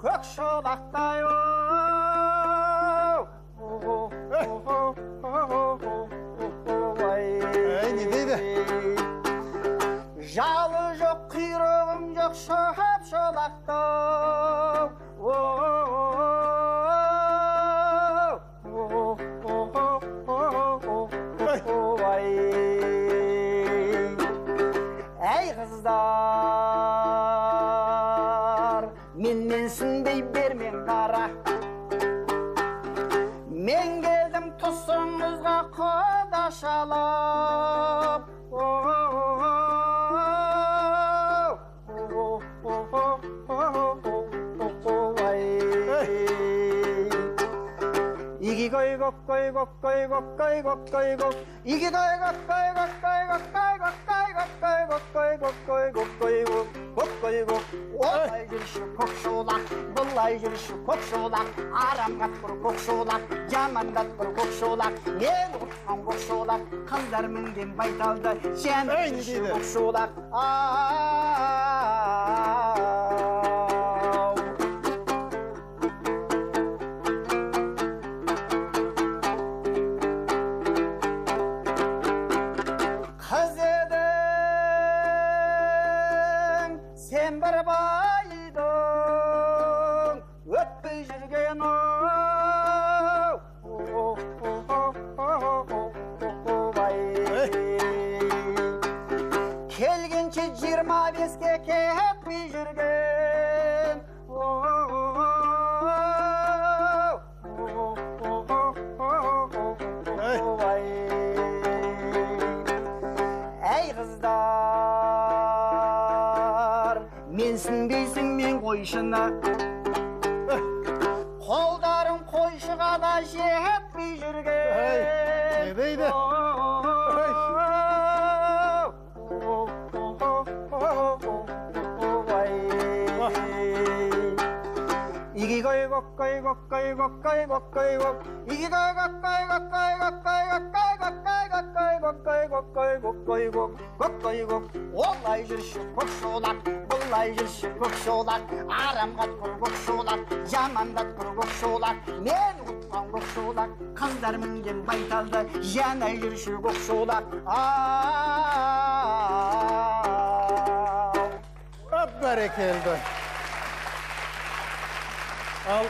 көкшолақтайо не дейді? жалы жоқ құйрығым жоқ шапшолақтау әй қыздар менсінбей бермен қара мен келдім тұсыңызға құдашалап 이기거이 걷거이 걷거이 걷거이 걷거이 걷 이기거이 걷거이 걷거이 걷거이 걷거이 걷거이 걷거이 걷거이 걷거이 걷거이 걷 олай жүрші көкшолақ бұлай жүрші көкшолақ арам қатқыр көкшолақ жаман қатқыр көкшолақ мен ұтқан көкшолақ қыздар мінген байталды сен көкшолақ сен бір байдың өтпей жүрген келгенше 25-ке кетпей жүрген әй қыздар менсінбейсің мен қойшыны қолдарың қойшыға да жетпей жүрген не дейді? 이기거이 걷거이 걷거이 걷거이 걷거이 걷 이기거이 걷거이 걷거이 걷거이 걷거이 걷거이 걷거이 걷거이 걷거이 걷거이 걷 걷거이 걷 олай жүрші көкшолақ бұлай жүрші көкшолақ арам қатқыр көкшолақ жаман қатқыр көкшолақ мен ұтқан көкшолақ қыздар мінген байталды жанай жүрші көкшолақ Bәрекелді. Ал